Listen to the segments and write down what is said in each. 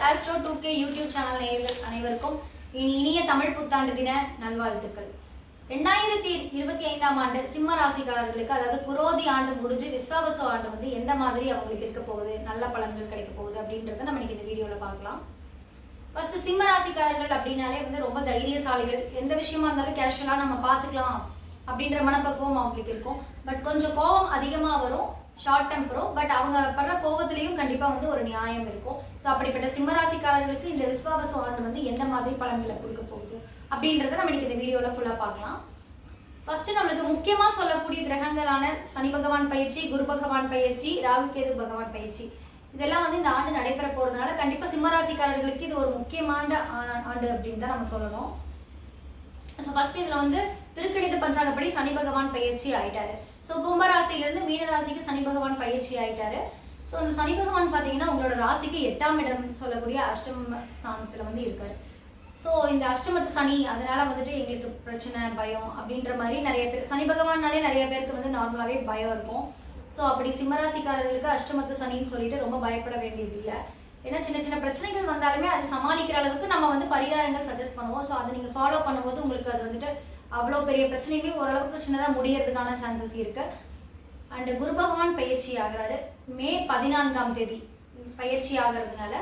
Astro 2K YouTube channel நேயர்கள் அனைவருக்கும் இனிய தமிழ் புத்தாண்டு தின நல்வாழ்த்துக்கள். 2025ஆம் ஆண்டு சிம்ம ராசிக்காரர்களுக்கு, அதாவது குரோதி ஆண்டு முடிஞ்சு விஸ்வாவசு ஆண்டு வந்து எந்த மாதிரி அவங்களுக்கு இருக்க போகுது, நல்ல பலன்கள் கிடைக்க போகுது அப்படின்றத நம்ம இன்னைக்கு இந்த வீடியோவில் பார்க்கலாம். ஃபர்ஸ்ட் சிம்ம ராசிக்காரர்கள் அப்படின்னாலே வந்து ரொம்ப தைரியசாலிகள். எந்த விஷயமா இருந்தாலும் கேஷுவலாக நம்ம பார்த்துக்கலாம் அப்படின்ற மனப்பக்குவம் அவங்களுக்கு இருக்கும். பட் கொஞ்சம் கோபம் அதிகமாக வரும், ஷார்ட் டெம்பரும். பட் அவங்க படுற கோபத்திலையும் கண்டிப்பாக வந்து ஒரு நியாயம் இருக்கும். ஸோ அப்படிப்பட்ட சிம்மராசிக்காரர்களுக்கு இந்த விஸ்வாவசு ஆண்டு வந்து எந்த மாதிரி பலன்களை கொடுக்க போகுது அப்படின்றத நம்ம இன்னைக்கு இந்த வீடியோவில் ஃபுல்லாக பார்க்கலாம். ஃபர்ஸ்ட் நம்மளுக்கு முக்கியமாக சொல்லக்கூடிய கிரகங்களான சனி பகவான் பயிற்சி, குரு பகவான் பயிற்சி, ராகு கேது பகவான் பயிற்சி, இதெல்லாம் வந்து இந்த ஆண்டு நடைபெற போகிறதுனால கண்டிப்பாக சிம்மராசிக்காரர்களுக்கு இது ஒரு முக்கியமான ஆண்டு அப்படின்னு தான் நம்ம சொல்லணும். ஸோ ஃபர்ஸ்ட் இதில் வந்து திருக்கணித பஞ்சாங்கப்படி சனி பகவான் பயிற்சி ஆயிட்டாரு. ஸோ கும்பராசியிலிருந்து மீன ராசிக்கு சனி பகவான் பயிற்சி ஆயிட்டாரு. ஸோ அந்த சனி பகவான் பார்த்தீங்கன்னா உங்களோட ராசிக்கு 8ஆம் இடம் சொல்லக்கூடிய அஷ்டம ஸ்தானத்தில் வந்து இருக்காரு. ஸோ இந்த அஷ்டமத்து சனி, அதனால வந்துட்டு எங்களுக்கு பிரச்சனை, பயம் அப்படின்ற மாதிரி நிறைய பேர், சனி பகவான்னாலே நிறைய பேருக்கு வந்து நார்மலாகவே பயம் இருக்கும். ஸோ அப்படி சிம்மராசிக்காரர்களுக்கு அஷ்டமத்து சனின்னு சொல்லிட்டு ரொம்ப பயப்பட வேண்டியது இல்லை. ஏன்னா சின்ன சின்ன பிரச்சனைகள் வந்தாலுமே அது சமாளிக்கிற அளவுக்கு நம்ம வந்து பரிகாரங்கள் சஜஸ்ட் பண்ணுவோம். ஸோ அதை நீங்கள் ஃபாலோ பண்ணும்போது உங்களுக்கு அது வந்துட்டு அவ்வளோ பெரிய பிரச்சனையுமே ஓரளவுக்கு சின்னதாக முடியறதுக்கான சான்சஸ் இருக்கு. அண்டு குரு பகவான் பயிற்சி ஆகிறாரு. மே 14ஆம் தேதி பயிற்சி ஆகிறதுனால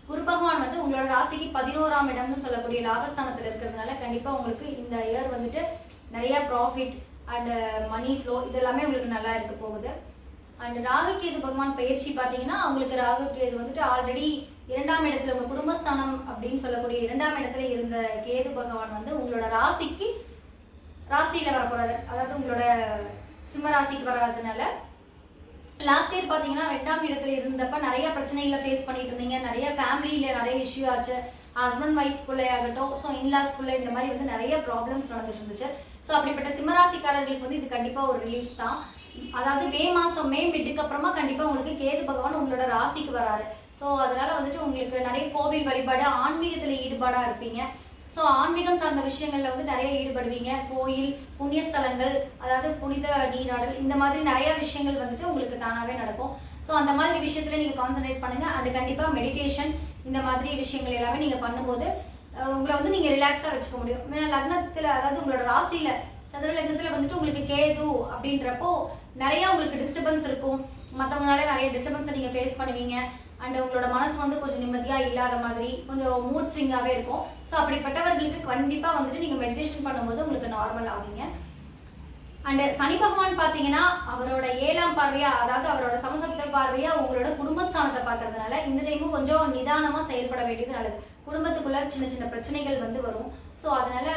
குரு பகவான் வந்து உங்களோட ராசிக்கு 11ஆம் இடம்னு சொல்லக்கூடிய லாபஸ்தானத்தில் இருக்கிறதுனால கண்டிப்பாக உங்களுக்கு இந்த இயர் வந்துட்டு நிறைய ப்ராஃபிட் அண்டு மணி ஃப்ளோ இதெல்லாமே உங்களுக்கு நல்லா இருக்க போகுது. அண்ட் ராகு கேது பகவான் பயிற்சி பார்த்தீங்கன்னா அவங்களுக்கு ராகு கேது வந்துட்டு ஆல்ரெடி 2ஆம் இடத்துல, உங்கள் குடும்பஸ்தானம் அப்படின்னு சொல்லக்கூடிய 2ஆம் இடத்துல இருந்த கேது பகவான் வந்து உங்களோட ராசியில் வர போகிறாரு. அதாவது உங்களோட சிம்ம ராசிக்கு வர்றதுனால லாஸ்ட் இயர் பார்த்தீங்கன்னா 2ஆம் இடத்துல இருந்தப்ப நிறைய பிரச்சனைகளை ஃபேஸ் பண்ணிட்டு இருந்தீங்க. நிறைய ஃபேமிலியில் நிறைய இஷ்யூ ஆச்சு. ஹஸ்பண்ட் ஒய்ஃப்குள்ளே ஆகட்டும், ஸோ இன்லாஸ்குள்ளே இந்த மாதிரி வந்து நிறைய ப்ராப்ளம்ஸ் நடந்துட்டு இருந்துச்சு. ஸோ அப்படிப்பட்ட சிம்மராசிக்காரர்களுக்கு வந்து இது கண்டிப்பாக ஒரு ரிலீஃப் தான். அதாவது மே மிட்டுக்கு அப்புறமா கண்டிப்பாக உங்களுக்கு கேது பகவான் உங்களோட ராசிக்கு வராரு. ஸோ அதனால வந்துட்டு உங்களுக்கு நிறைய கோவில் வழிபாடு, ஆன்மீகத்தில் ஈடுபாடாக இருப்பீங்க. ஸோ ஆன்மீகம் சார்ந்த விஷயங்களில் வந்து நிறைய ஈடுபடுவீங்க. கோயில், புண்ணியஸ்தலங்கள், அதாவது புனித நீராடல், இந்த மாதிரி நிறைய விஷயங்கள் வந்துட்டு உங்களுக்கு தானாகவே நடக்கும். ஸோ அந்த மாதிரி விஷயத்தில் நீங்கள் கான்சன்ட்ரேட் பண்ணுங்கள். அண்ட் கண்டிப்பாக மெடிடேஷன், இந்த மாதிரி விஷயங்கள் எல்லாமே நீங்கள் பண்ணும்போது உங்களை வந்து நீங்கள் ரிலாக்ஸாக வச்சுக்க முடியும். ஏன்னா லக்னத்தில், அதாவது உங்களோட ராசியில் சந்திர லக்னத்தில் வந்துட்டு உங்களுக்கு கேது அப்படின்றப்போ நிறையா உங்களுக்கு டிஸ்டர்பன்ஸ் இருக்கும். மற்றவங்களால நிறைய டிஸ்டர்பன்ஸை நீங்கள் ஃபேஸ் பண்ணுவீங்க. அண்ட் உங்களோட மனசு வந்து கொஞ்சம் நிம்மதியாக இல்லாத மாதிரி, கொஞ்சம் மூட் ஸ்விங்காகவே இருக்கும். ஸோ அப்படிப்பட்டவர்களுக்கு கண்டிப்பாக வந்துட்டு நீங்கள் மெடிடேஷன் பண்ணும்போது உங்களுக்கு நார்மல் ஆவீங்க. அண்ட் சனி பகவான் பார்த்தீங்கன்னா அவரோட 7ஆம் பார்வையாக, அதாவது அவரோட சமசப்த பார்வையாக உங்களோட குடும்பஸ்தானத்தை பார்க்கறதுனால இந்த டைமும் கொஞ்சம் நிதானமாக செயல்பட வேண்டியது நல்லது. குடும்பத்துக்குள்ள சின்ன சின்ன பிரச்சனைகள் வந்து வரும். ஸோ அதனால,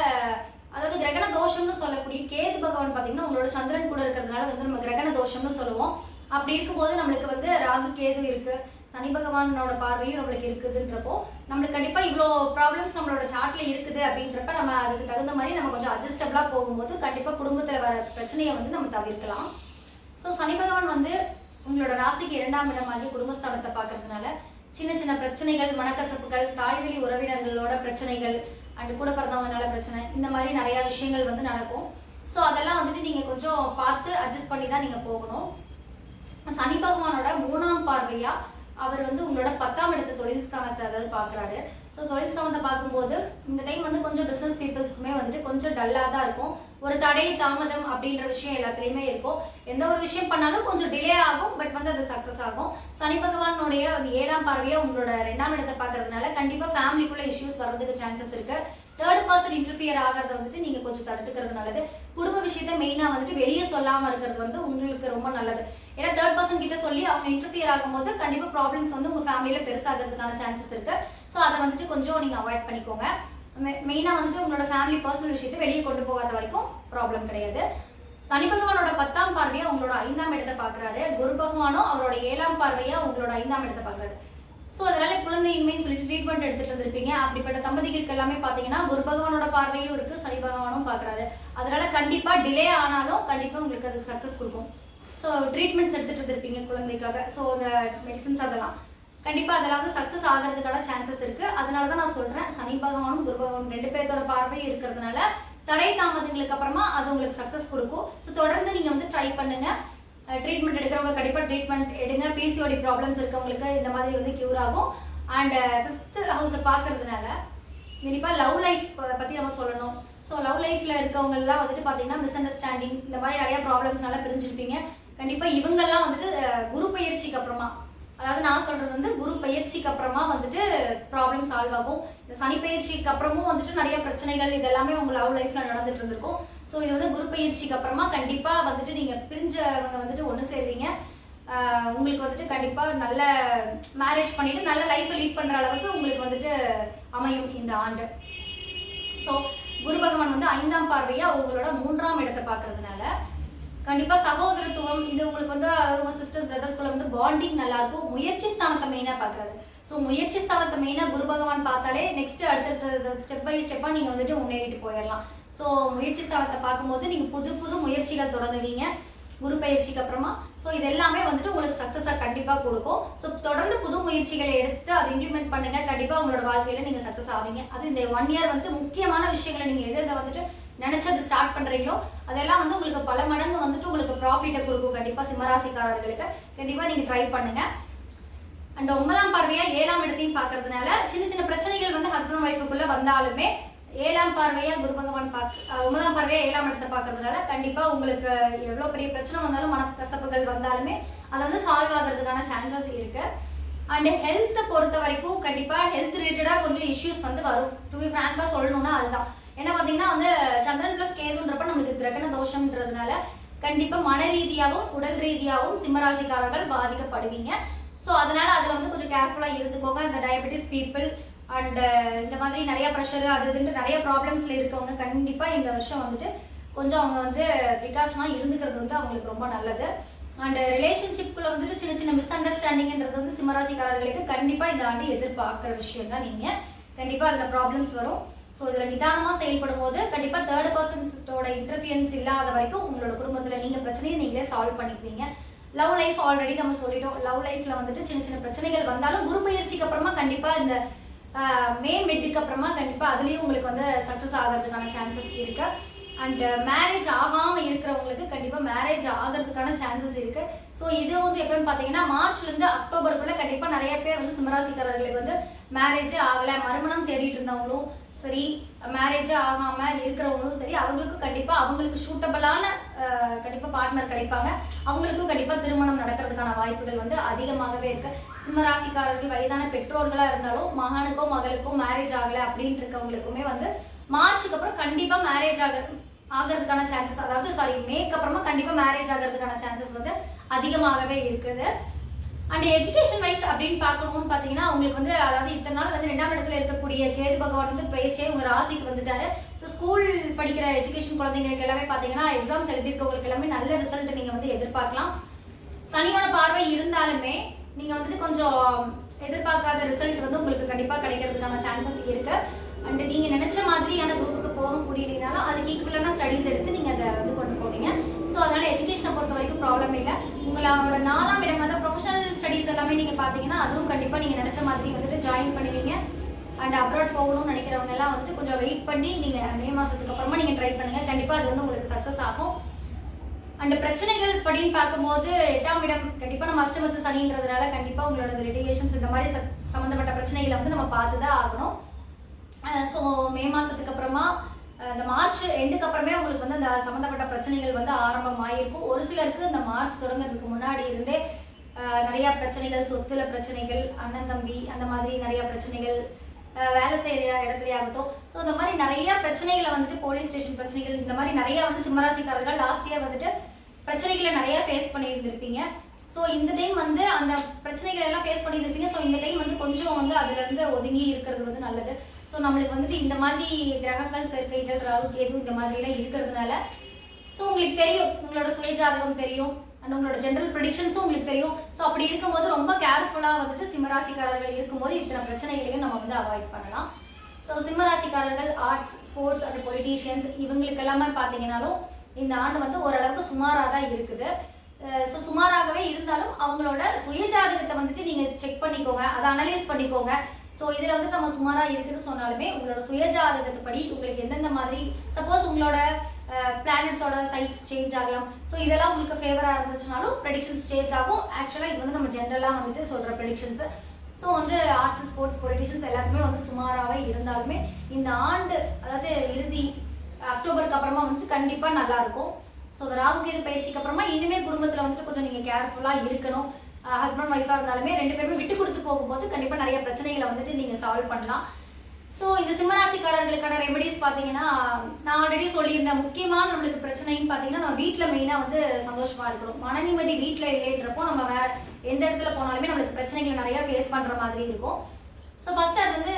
அதாவது கிரகண தோஷம்னு சொல்லக்கூடிய கேது பகவான் பார்த்தீங்கன்னா உங்களோட சந்திரன் கூட இருக்கிறதுனால வந்து நம்ம கிரகண தோஷம்னு சொல்லுவோம். அப்படி இருக்கும்போது நம்மளுக்கு வந்து ராகு கேது இருக்கு, சனி பகவானோட பார்வையும் நம்மளுக்கு இருக்குதுன்றப்போ நம்மளுக்கு கண்டிப்பாக இவ்வளோ ப்ராப்ளம்ஸ் நம்மளோட சார்ட்ல இருக்குது அப்படின்றப்ப நம்ம அதுக்கு தகுந்த மாதிரி நம்ம கொஞ்சம் அட்ஜஸ்டபிளாக போகும்போது கண்டிப்பாக குடும்பத்தில் வர பிரச்சனையை வந்து நம்ம தவிர்க்கலாம். ஸோ சனி பகவான் வந்து உங்களோட ராசிக்கு 2ஆம் இடமாகி குடும்பஸ்தானத்தை பார்க்கறதுனால சின்ன சின்ன பிரச்சனைகள், மனக்கசப்புகள், தாய்வழி உறவினர்களோட பிரச்சனைகள், அண்ட் கூட பிறந்தவங்கனால பிரச்சனை, இந்த மாதிரி நிறையா விஷயங்கள் வந்து நடக்கும். ஸோ அதெல்லாம் வந்துட்டு நீங்கள் கொஞ்சம் பார்த்து அட்ஜஸ்ட் பண்ணி தான் நீங்கள் போகணும். சனி பகவானோட 3ஆம் பார்வையாக அவர் வந்து உங்களோட 10ஆம் இடத்து தொழில் ஸ்தானத்தை அதாவது பார்க்குறாரு. ஸோ தொழில் ஸ்தானத்தை பார்க்கும்போது இந்த டைம் வந்து கொஞ்சம் பிஸ்னஸ் பீப்புள்ஸ்க்குமே வந்துட்டு கொஞ்சம் டல்லாக தான் இருக்கும். ஒரு தடை, தாமதம் அப்படின்ற விஷயம் எல்லாத்துலேயுமே இருக்கும். எந்த ஒரு விஷயம் பண்ணாலும் கொஞ்சம் டிலே ஆகும், பட் வந்து அது சக்ஸஸ் ஆகும். சனி பகவானுடைய அந்த 7ஆம் பார்வையாக உங்களோட 2ஆம் இடத்தை பார்க்கறதுனால கண்டிப்பாக ஃபேமிலிக்குள்ளே இஷ்யூஸ் வர்றதுக்கு சான்சஸ் இருக்குது. தேர்ட் பர்சன் இன்டர்ஃபியர் ஆகிறத வந்துட்டு நீங்கள் கொஞ்சம் தடுத்துக்கிறது நல்லது. குடும்ப விஷயத்த மெயினாக வந்துட்டு வெளியே சொல்லாமல் இருக்கிறது வந்து உங்களுக்கு ரொம்ப நல்லது. ஏன்னா தேர்ட் பர்சன் கிட்ட சொல்லி அவங்க இன்டர்ஃபியர் ஆகும்போது கண்டிப்பாக ப்ராப்ளம்ஸ் வந்து உங்கள் ஃபேமிலியில் பெருசாகிறதுக்கான சான்சஸ் இருக்குது. ஸோ அதை வந்துட்டு கொஞ்சம் நீங்கள் அவாய்ட் பண்ணிக்கோங்க. மெயினாக வந்துட்டு உங்களோட ஃபேமிலி பர்சனல் விஷயத்தை வெளியே கொண்டு போகாத வரைக்கும் ப்ராப்ளம் கிடையாது. சனி பகவானோட 10ஆம் பார்வையாக உங்களோட 5ஆம் இடத்தை பார்க்குறாரு. குரு பகவானும் அவரோட 7ஆம் பார்வையாக உங்களோட 5ஆம் இடத்தை பார்க்குறாரு. ஸோ அதனால குழந்தையின்மைன்னு சொல்லிட்டு ட்ரீட்மெண்ட் எடுத்துகிட்டு இருந்திருப்பீங்க. அப்படிப்பட்ட தம்பதிகளுக்கு எல்லாமே பார்த்தீங்கன்னா குரு பகவானோட பார்வையும் இருக்குது, சனி பகவானும் பார்க்குறாரு. அதனால கண்டிப்பாக டிலே ஆனாலும் கண்டிப்பாக உங்களுக்கு அது சக்ஸஸ் கொடுக்கும். ஸோ ட்ரீட்மெண்ட்ஸ் எடுத்துகிட்டு இருந்திருப்பீங்க குழந்தைக்காக. ஸோ அந்த மெடிசன்ஸ் அதெல்லாம் கண்டிப்பாக அதெல்லாம் வந்து சக்ஸஸ் ஆகிறதுக்கான சான்சஸ் இருக்குது. அதனால தான் நான் சொல்கிறேன், சனி பகவானும் குரு பகவானும் 2 பேர்த்தோட பார்வையும் இருக்கிறதுனால தடை தாமதங்களுக்கு அப்புறமா அது உங்களுக்கு சக்ஸஸ் கொடுக்கும். ஸோ தொடர்ந்து நீங்கள் வந்து ட்ரை பண்ணுங்கள். ட்ரீட்மெண்ட் எடுக்கிறவங்க கண்டிப்பாக ட்ரீட்மெண்ட் எடுங்க. பிசிஓடி ப்ராப்ளம்ஸ் இருக்கவங்களுக்கு இந்த மாதிரி வந்து க்யூர் ஆகும். அண்ட் 5th ஹவுஸை பார்க்கறதுனால கண்டிப்பாக லவ் லைஃப் பற்றி நம்ம சொல்லணும். ஸோ லவ் லைஃப்பில் இருக்கவங்கெல்லாம் வந்துட்டு பார்த்தீங்கன்னா மிஸ் அண்டர்ஸ்டாண்டிங் இந்த மாதிரி நிறைய ப்ராப்ளம்ஸ்னால பிரிஞ்சிருப்பீங்க. கண்டிப்பாக இவங்கெல்லாம் வந்துட்டு குரு பயிற்சிக்கு அப்புறமா, அதாவது நான் சொல்கிறது வந்து குரு பயிற்சிக்கு அப்புறமா வந்துட்டு ப்ராப்ளம் சால்வ் ஆகும். இந்த சனி பயிற்சிக்கு அப்புறமும் வந்துட்டு நிறைய பிரச்சனைகள் இதெல்லாமே உங்கள் லவ் லைஃப்பில் நடந்துட்டு இருந்திருக்கும். ஸோ இது வந்து குரு பயிற்சிக்கு அப்புறமா கண்டிப்பாக வந்துட்டு நீங்கள் பிரிஞ்சவங்க வந்துட்டு ஒன்று சேருவீங்க. உங்களுக்கு வந்துட்டு கண்டிப்பாக நல்ல மேரேஜ் பண்ணிவிட்டு நல்ல லைஃப்பை லீட் பண்ணுற அளவுக்கு உங்களுக்கு வந்துட்டு அமையும் இந்த ஆண்டு. ஸோ குரு பகவான் வந்து 5ஆம் பார்வையாக உங்களோட 3ஆம் இடத்தை பார்க்கறதுனால கண்டிப்பாக சகோதரத்துவம் இது உங்களுக்கு வந்து உங்கள் சிஸ்டர்ஸ் பிரதர்ஸ்குள்ள வந்து பாண்டிங் நல்லாயிருக்கும். முயற்சி ஸ்தானத்தை மெயினாக பார்க்குறது. ஸோ முயற்சி ஸ்தானத்தை மெயினாக குரு பகவான் பார்த்தாலே நெக்ஸ்ட் அடுத்தடுத்த ஸ்டெப் பை ஸ்டெப்பாக நீங்கள் வந்துட்டு முன்னேறிட்டு போயிடலாம். ஸோ முயற்சி ஸ்தானத்தை பார்க்கும்போது நீங்கள் புது புது முயற்சிகள் தொடங்குவீங்க குரு பயிற்சிக்கு அப்புறமா. ஸோ இது எல்லாமே வந்துட்டு உங்களுக்கு சக்ஸஸாக கண்டிப்பாக கொடுக்கும். ஸோ தொடர்ந்து புது முயற்சிகளை எடுத்து அதை இம்ப்ளிமெண்ட் பண்ணுங்க. கண்டிப்பாக உங்களோட வாழ்க்கையில் நீங்கள் சக்ஸஸ் ஆவீங்க. அது இந்த 1 இயர் வந்துட்டு முக்கியமான விஷயங்களை நீங்கள் எதை வந்துட்டு நினைச்சது ஸ்டார்ட் பண்றீங்களோ அதெல்லாம் வந்து உங்களுக்கு பல மடங்கு வந்துட்டு உங்களுக்கு ப்ராஃபிட்டை கொடுக்கும். கண்டிப்பாக சிம்மராசிக்காரர்களுக்கு கண்டிப்பாக நீங்கள் ட்ரை பண்ணுங்க. அண்ட் 9ஆம் பார்வையா 7ஆம் இடத்தையும் பார்க்கறதுனால சின்ன சின்ன பிரச்சனைகள் வந்து ஹஸ்பண்ட் ஒய்ஃபுக்குள்ள வந்தாலுமே 7ஆம் பார்வையா குரு பகவான் 9ஆம் பார்வையா 7ஆம் இடத்தை பார்க்கறதுனால கண்டிப்பாக உங்களுக்கு எவ்வளோ பெரிய பிரச்சனை வந்தாலும் மனக்கசப்புகள் வந்தாலுமே அதை வந்து சால்வ் ஆகிறதுக்கான சான்சஸ் இருக்கு. அண்ட் ஹெல்த்தை பொறுத்த வரைக்கும் கண்டிப்பாக ஹெல்த் ரிலேட்டடாக கொஞ்சம் இஷ்யூஸ் வந்து வரும். டு பி ஃப்ராங்காக சொல்லணும்னா அதுதான். ஏன்னா பார்த்தீங்கன்னா வந்து சந்திரன் ப்ளஸ் கேதுன்றப்ப நம்மளுக்கு கிரகண தோஷம்ன்றதுனால கண்டிப்பாக மன ரீதியாகவும் உடல் ரீதியாகவும் சிம்மராசிக்காரர்கள் பாதிக்கப்படுவீங்க. ஸோ அதனால அதில் வந்து கொஞ்சம் கேர்ஃபுல்லாக இருந்துக்கோங்க. இந்த டயபெட்டிஸ் பீப்புள் அண்ட் இந்த மாதிரி நிறைய ப்ரெஷரு அது இதுன்ட்டு நிறைய ப்ராப்ளம்ஸில் இருக்கவங்க கண்டிப்பாக இந்த வருஷம் வந்துட்டு கொஞ்சம் அவங்க வந்து ப்ரிகாஷனாக இருந்துக்கிறது வந்து அவங்களுக்கு ரொம்ப நல்லது. அண்ட் ரிலேஷன்ஷிப்புக்குள்ள வந்துட்டு சின்ன சின்ன மிஸ் அண்டர்ஸ்டாண்டிங்ன்றது வந்து சிம்மராசிக்காரர்களுக்கு கண்டிப்பாக இந்த ஆண்டு எதிர்பார்க்குற விஷயம் தான். நீங்கள் கண்டிப்பாக அதில் ப்ராப்ளம்ஸ் வரும். ஸோ இதில் நிதானமாக செயல்படும் போது கண்டிப்பாக 3rd பர்சன்ஸோட இன்டர்ஃபியன்ஸ் இல்லாத வரைக்கும் உங்களோட குடும்பத்தில் நீங்கள் பிரச்சனையை நீங்களே சால்வ் பண்ணிக்குவீங்க. லவ் லைஃப் ஆல்ரெடி நம்ம சொல்லிட்டோம். லவ் லைஃப்பில் வந்துட்டு சின்ன சின்ன பிரச்சனைகள் வந்தாலும் குரு பயிற்சிக்கு அப்புறமா கண்டிப்பாக இந்த மே மிட்டுக்கு அப்புறமா கண்டிப்பாக அதுலேயும் உங்களுக்கு வந்து சக்ஸஸ் ஆகிறதுக்கான சான்சஸ் இருக்கு. அண்ட் மேரேஜ் ஆகாமல் இருக்கிறவங்களுக்கு கண்டிப்பாக மேரேஜ் ஆகிறதுக்கான சான்சஸ் இருக்கு. ஸோ இது வந்து எப்போன்னு பார்த்தீங்கன்னா மார்ச்லேருந்து அக்டோபருக்குள்ளே கண்டிப்பாக நிறைய பேர் வந்து சிம்மராசிக்காரர்களுக்கு வந்து மேரேஜே ஆகலை, மறுமணம் தேடிட்டு இருந்தவங்களும் சரி, மேரேஜே ஆகாமல் இருக்கிறவங்களும் சரி, அவங்களுக்கும் கண்டிப்பாக அவங்களுக்கு சூட்டபிளான கண்டிப்பாக பார்ட்னர் கிடைப்பாங்க. அவங்களுக்கும் கண்டிப்பாக திருமணம் நடக்கிறதுக்கான வாய்ப்புகள் வந்து அதிகமாகவே இருக்கு. சிம்மராசிக்காரர்கள் வயதான பெற்றோர்களாக இருந்தாலும் மகனுக்கோ மகளுக்கோ மேரேஜ் ஆகலை அப்படின்ட்டு இருக்கவங்களுக்குமே வந்து மார்ச்சுக்கு அப்புறம் கண்டிப்பாக மேரேஜ் ஆகிறதுக்கான சான்சஸ், அதாவது மேக்கு அப்புறமா கண்டிப்பாக மேரேஜ் ஆகிறதுக்கான சான்சஸ் வந்து அதிகமாகவே இருக்குது. அண்ட் எஜுகேஷன் வைஸ் அப்படின்னு பார்க்கணும்னு பார்த்தீங்கன்னா உங்களுக்கு வந்து அதாவது இத்தனை நாள் வந்து 2ஆம் இடத்துல இருக்கக்கூடிய கேது பகவான் வந்து பயிற்சியே உங்கள் ராசிக்கு வந்துட்டாரு. ஸோ ஸ்கூல் படிக்கிற எஜுகேஷன் குழந்தைங்களுக்கு எல்லாமே பார்த்தீங்கன்னா எக்ஸாம்ஸ் எழுதிருக்கவங்களுக்கு எல்லாமே நல்ல ரிசல்ட் நீங்கள் வந்து எதிர்பார்க்கலாம். சனியோட பார்வை இருந்தாலுமே நீங்கள் வந்துட்டு கொஞ்சம் எதிர்பார்க்காத ரிசல்ட் வந்து உங்களுக்கு கண்டிப்பாக கிடைக்கிறதுக்கான சான்சஸ் இருக்கு. அண்ட் நீங்கள் நினச்ச மாதிரியான குரூப்புக்கு போக முடியலனாலும் அதுக்கு ஈக்குவலான ஸ்டடீஸ் எடுத்து நீங்கள் அதை வந்து கொண்டு போவீங்க. ஸோ அதனால் எஜுகேஷனை பொறுத்த வரைக்கும் ப்ராப்ளம் இல்லை. உங்களோட 4ஆம் இடம் வந்து ப்ரொஃபஷனல் ஸ்டடீஸ் எல்லாமே நீங்கள் பார்த்தீங்கன்னா அதுவும் கண்டிப்பாக நீங்கள் நினச்ச மாதிரி வந்துட்டு ஜாயின் பண்ணுவீங்க. அண்ட் அப்ராட் போகணும்னு நினைக்கிறவங்க எல்லாம் வந்துட்டு கொஞ்சம் வெயிட் பண்ணி நீங்கள் மே மாதத்துக்கு அப்புறமா நீங்கள் ட்ரை பண்ணுங்கள். கண்டிப்பாக அது வந்து உங்களுக்கு சக்ஸஸ் ஆகும். அண்ட் பிரச்சனைகள் அப்படின்னு பார்க்கும்போது 8ஆம் இடம் கண்டிப்பாக நம்ம அஷ்டமத்து சனின்றதுனால கண்டிப்பாக உங்களோட லிட்டிகேஷன்ஸ் இந்த மாதிரி சம்மந்தப்பட்ட பிரச்சனைகளை வந்து நம்ம பார்த்து தான் ஆகணும். ஸோ மே மாதத்துக்கு அப்புறமா இந்த மார்ச் எண்டுக்கு அப்புறமே உங்களுக்கு வந்து அந்த சம்மந்தப்பட்ட பிரச்சனைகள் வந்து ஆரம்பமாயிருக்கும். ஒரு சிலருக்கு இந்த மார்ச் தொடங்குறதுக்கு முன்னாடி இருந்தே நிறையா பிரச்சனைகள், சொத்துல பிரச்சனைகள், அண்ணன் தம்பி அந்த மாதிரி நிறையா பிரச்சனைகள், வேலை செய்கிற இடத்துலையே ஆகட்டும். ஸோ இந்த மாதிரி நிறையா பிரச்சனைகளை வந்துட்டு போலீஸ் ஸ்டேஷன் பிரச்சனைகள் இந்த மாதிரி நிறையா வந்து சிம்மராசிக்காரர்கள் லாஸ்ட் இயர் வந்துட்டு பிரச்சனைகளை நிறையா ஃபேஸ் பண்ணியிருந்திருப்பீங்க. ஸோ இந்த டைம் வந்து அந்த பிரச்சனைகள் எல்லாம் ஃபேஸ் பண்ணியிருப்பீங்க. ஸோ இந்த டைம் வந்து கொஞ்சம் வந்து அதுலேருந்து ஒதுங்கி இருக்கிறது வந்து நல்லது. ஸோ நம்மளுக்கு வந்துட்டு இந்த மாதிரி கிரகங்கள் சேர்க்கைகள் ராகு கேது இந்த மாதிரிலாம் இருக்கிறதுனால ஸோ உங்களுக்கு தெரியும், உங்களோட சுயஜாதகம் தெரியும் அண்ட் உங்களோட ஜென்ரல் ப்ரெடிக்ஷன்ஸும் உங்களுக்கு தெரியும். ஸோ அப்படி இருக்கும்போது ரொம்ப கேர்ஃபுல்லாக வந்துட்டு சிம்மராசிக்காரர்கள் இருக்கும்போது இத்தனை பிரச்சனைகளையும் நம்ம வந்து அவாய்ட் பண்ணலாம். ஸோ சிம்மராசிக்காரர்கள் ஆர்ட்ஸ், ஸ்போர்ட்ஸ் அண்ட் பொலிட்டீஷியன்ஸ் இவங்களுக்கு எல்லாமே பார்த்தீங்கன்னாலும் இந்த ஆண்டு வந்து ஓரளவுக்கு சுமாராக தான் இருக்குது. ஸோ சுமாராகவே இருந்தாலும் அவங்களோட சுயஜாதகத்தை வந்துட்டு நீங்கள் செக் பண்ணிக்கோங்க, அதை அனலைஸ் பண்ணிக்கோங்க. ஸோ இதில் வந்து நம்ம சுமாராக இருக்குன்னு சொன்னாலுமே உங்களோட சுயஜாதகத்துப்படி உங்களுக்கு எந்தெந்த மாதிரி சப்போஸ் உங்களோட பிளானட்ஸோட சைட்ஸ் சேஞ்ச் ஆகலாம். ஸோ இதெல்லாம் உங்களுக்கு ஃபேவராக இருந்துச்சுனாலும் ப்ரெடிக்ஷன்ஸ் சேஞ்ச் ஆகும். ஆக்சுவலாக இது வந்து நம்ம ஜென்ரலாக வந்துட்டு சொல்கிற ப்ரெடிக்ஷன்ஸு. ஸோ வந்து ஆர்ட்ஸ், ஸ்போர்ட்ஸ், பொலிட்டிஷியன்ஸ் எல்லாருக்குமே வந்து சுமாராகவே இருந்தாலுமே இந்த ஆண்டு அதாவது இறுதி அக்டோபருக்கு அப்புறமா வந்துட்டு கண்டிப்பாக நல்லா இருக்கும். ஸோ இந்த ராகு கேது பயிற்சிக்கு அப்புறமா இனிமே குடும்பத்தில் வந்துட்டு கொஞ்சம் நீங்கள் கேர்ஃபுல்லாக இருக்கணும். ஹஸ்பண்ட் ஒய்ஃபாக இருந்தாலுமே 2 பேருமே விட்டு கொடுத்து போகும்போது கண்டிப்பாக நிறைய பிரச்சனைகளை வந்துட்டு நீங்கள் சால்வ் பண்ணலாம். ஸோ இந்த சிம்மராசிக்காரர்களுக்கான ரெமெடிஸ் பார்த்தீங்கன்னா நான் ஆல்ரெடி சொல்லியிருந்தேன். முக்கியமான நம்மளுக்கு பிரச்சனைன்னு பார்த்தீங்கன்னா நம்ம வீட்டில் மெயினாக வந்து சந்தோஷமாக இருக்கணும். மன நிம்மதி வீட்டில் இல்லைன்றப்போ நம்ம வேற எந்த இடத்துல போனாலுமே நம்மளுக்கு பிரச்சனைகள் நிறையா ஃபேஸ் பண்ணுற மாதிரி இருக்கும். ஸோ ஃபர்ஸ்ட் அது வந்து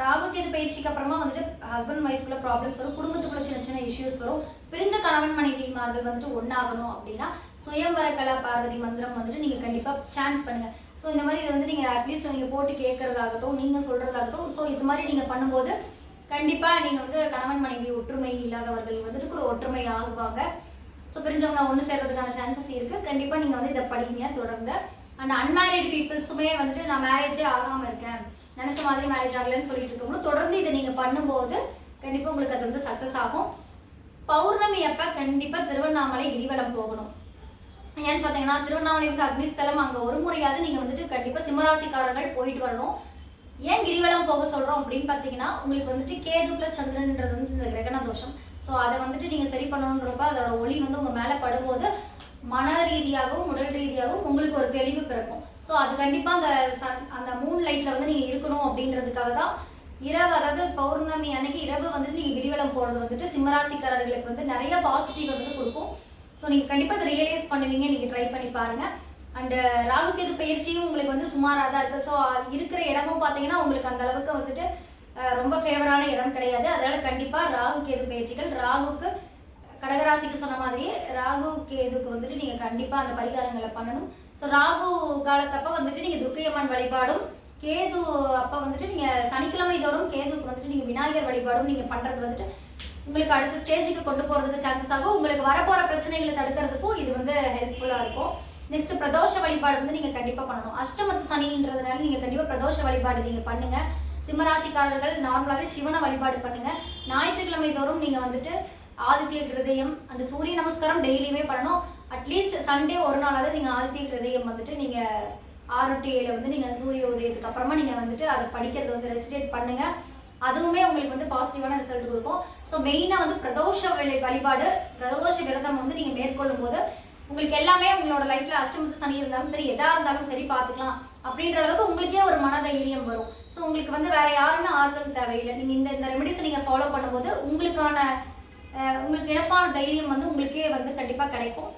ராகு கேது பயிற்சிக்கு அப்புறமா வந்துட்டு ஹஸ்பண்ட் ஒய்ஃப்குள்ள ப்ராப்ளம்ஸ் வரும், குடும்பத்துக்குள்ள சின்ன சின்ன இஷ்யூஸ் வரும். பிரிஞ்ச கணவன் மனைவிமார்கள் வந்துட்டு ஒன்றாகணும் அப்படின்னா சுயம்பர கலா பார்வதி மந்திரம் வந்துட்டு நீங்கள் கண்டிப்பாக சாண்ட் பண்ணுங்க. ஸோ இந்த மாதிரி இதை வந்து நீங்கள் அட்லீஸ்ட் நீங்கள் போட்டு கேட்கறதாகட்டும், நீங்கள் சொல்கிறதாகட்டும், ஸோ இது மாதிரி நீங்கள் பண்ணும்போது கண்டிப்பாக நீங்கள் வந்து கணவன் மனைவி ஒற்றுமை இல்லாதவர்கள் வந்துட்டு கூட ஒற்றுமை ஆகுவாங்க. ஸோ பிரிஞ்சவங்க ஒன்று சேர்றதுக்கான சான்சஸ் இருக்குது. கண்டிப்பாக நீங்கள் வந்து இதை படிங்க தொடர்ந்து. அண்ட் அன்மேரிட் பீப்புள்ஸுமே வந்துட்டு நான் மேரேஜே ஆகாமல் இருக்கேன், நினச்ச மாதிரி மேரேஜ் ஆகலைன்னு சொல்லிட்டு இருக்கவங்களும் தொடர்ந்து இதை நீங்கள் பண்ணும்போது கண்டிப்பாக உங்களுக்கு அது வந்து சக்ஸஸ் ஆகும். பௌர்ணமி அப்போ கண்டிப்பாக திருவண்ணாமலை கிரிவலம் போகணும். ஏன்னு பார்த்தீங்கன்னா திருவண்ணாமலை வந்து அக்னிஸ்தலம், அங்கே ஒரு முறையாவது நீங்கள் வந்துட்டு கண்டிப்பாக சிம்மராசிக்காரர்கள் போயிட்டு வரணும். ஏன் கிரிவலம் போக சொல்கிறோம் அப்படின்னு பார்த்தீங்கன்னா உங்களுக்கு வந்துட்டு கேதுக்குள்ள சந்திரன்ன்றது வந்து இந்த கிரகண தோஷம். ஸோ அதை வந்துட்டு நீங்கள் சரி பண்ணணுன்றப்ப அதோட ஒளி வந்து உங்கள் மேலே படும்போது மன ரீதியாகவும் உடல் ரீதியாகவும் உங்களுக்கு ஒரு தெளிவு பிறக்கும். ஸோ அது கண்டிப்பாக அந்த மூன் லைட்டில் வந்து நீங்கள் இருக்கணும் அப்படின்றதுக்காக தான் இரவு, அதாவது பௌர்ணமி அன்னைக்கு இரவு வந்துட்டு நீங்கள் கிரிவலம் போகிறது வந்துட்டு சிம்மராசிக்காரர்களுக்கு வந்து நிறைய பாசிட்டிவ் வந்து கொடுக்கும். ஸோ நீங்கள் கண்டிப்பாக அதை ரியலைஸ் பண்ணுவீங்க, நீங்கள் ட்ரை பண்ணி பாருங்கள். அண்டு ராகு கேது பயிற்சியும் உங்களுக்கு வந்து சுமாராக தான் இருக்குது. ஸோ இருக்கிற இடமும் பார்த்தீங்கன்னா உங்களுக்கு அந்த அளவுக்கு வந்துட்டு ரொம்ப ஃபேவரான இடம் கிடையாது. அதனால் கண்டிப்பாக ராகு கேது பயிற்சிகள், ராகுக்கு கடகராசிக்கு சொன்ன மாதிரியே ராகு கேதுக்கு வந்துட்டு நீங்கள் கண்டிப்பாக அந்த பரிகாரங்களை பண்ணணும். ஸோ ராகு காலத்தப்போ வந்துட்டு நீங்கள் துர்க்கையம்மன் வழிபாடும், கேது அப்போ வந்துட்டு நீங்கள் சனிக்கிழமை தோறும் கேதுக்கு வந்துட்டு நீங்கள் விநாயகர் வழிபாடும் நீங்கள் பண்ணுறது வந்துட்டு உங்களுக்கு அடுத்த ஸ்டேஜுக்கு கொண்டு போகிறதுக்கு சான்சஸ் ஆகும். உங்களுக்கு வரப்போகிற பிரச்சனைகளை தடுக்கிறதுக்கும் இது வந்து ஹெல்ப்ஃபுல்லாக இருக்கும். நெக்ஸ்ட் பிரதோஷ வழிபாடு வந்து நீங்கள் கண்டிப்பாக பண்ணணும். அஷ்டமத்து சனின்றதுனால நீங்கள் கண்டிப்பாக பிரதோஷ வழிபாடு நீங்கள் பண்ணுங்கள். சிம்மராசிக்காரர்கள் நார்மலாகவே சிவனை வழிபாடு பண்ணுங்கள். ஞாயிற்றுக்கிழமை தோறும் நீங்கள் வந்துட்டு ஆதித்ய ஹிருதயம் அந்த சூரிய நமஸ்காரம் டெய்லியுமே பண்ணணும். அட்லீஸ்ட் சண்டே ஒரு நாளாவது நீங்கள் ஆதித்ய ஹிருதயம் வந்துட்டு நீங்கள் 6 to 7 வந்து நீங்கள் சூரிய உதயத்துக்கு அப்புறமா நீங்கள் வந்துட்டு அதை படிக்கிறது வந்து ரெசிடேட் பண்ணுங்கள். அதுவுமே உங்களுக்கு வந்து பாசிட்டிவான ரிசல்ட் கொடுக்கும். ஸோ மெயினாக வந்து பிரதோஷ வழிபாடு, பிரதோஷ விரதம் வந்து நீங்கள் மேற்கொள்ளும் போது உங்களுக்கு எல்லாமே உங்களோட லைஃப்பில் அஷ்டமத்து சனி இருந்தாலும் சரி, எதாக இருந்தாலும் சரி பார்த்துக்கலாம் அப்படின்ற அளவுக்கு உங்களுக்கே ஒரு மனதைரியம் வரும். ஸோ உங்களுக்கு வந்து வேறு யாருமே ஆறுதல் தேவையில்லை. நீங்கள் இந்த ரெமெடிஸை நீங்கள் ஃபாலோ பண்ணும்போது உங்களுக்கு எனஃபான தைரியம் வந்து உங்களுக்கே வந்து கண்டிப்பாக கிடைக்கும்.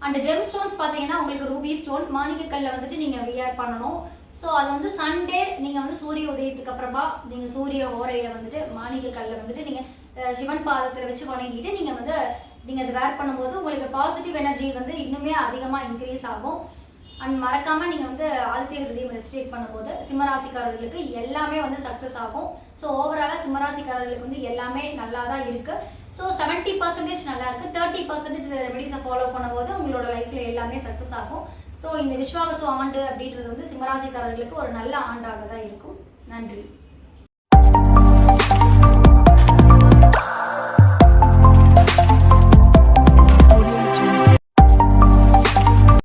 அண்ட் ஜெம் ஸ்டோன்ஸ் பார்த்தீங்கன்னா உங்களுக்கு ரூபி ஸ்டோன், மாணிக்கக்கல்ல வந்துட்டு நீங்கள் வியர் பண்ணணும். ஸோ அது வந்து சண்டே நீங்கள் வந்து சூரிய உதயத்துக்கு அப்புறமா நீங்கள் சூரிய ஓரையில் வந்துட்டு மாணிக்கக்கல்ல வந்துட்டு நீங்கள் சிவன் பாதத்தில் வச்சு வணங்கிட்டு நீங்கள் அதை வேர் பண்ணும்போது உங்களுக்கு பாசிட்டிவ் எனர்ஜி வந்து இன்னுமே அதிகமாக இன்க்ரீஸ் ஆகும். அண்ட் மறக்காமல் நீங்கள் வந்து ஆதித்ய ஹிருதயம் ரெசிடேட் பண்ணும்போது சிம்மராசிக்காரர்களுக்கு எல்லாமே வந்து சக்ஸஸ் ஆகும். ஸோ ஓவராலாக சிம்மராசிக்காரர்களுக்கு வந்து எல்லாமே நல்லா தான் இருக்குது. ஸோ 70% நல்லா இருக்குது, 30% ரெமெடிஸை ஃபாலோ பண்ணும்போது உங்களோட லைஃப்பில் எல்லாமே சக்ஸஸ் ஆகும். ஸோ இந்த விஸ்வாவசு ஆண்டு அப்படின்றது வந்து சிம்மராசிக்காரர்களுக்கு ஒரு நல்ல ஆண்டாக தான் இருக்கும். நன்றி.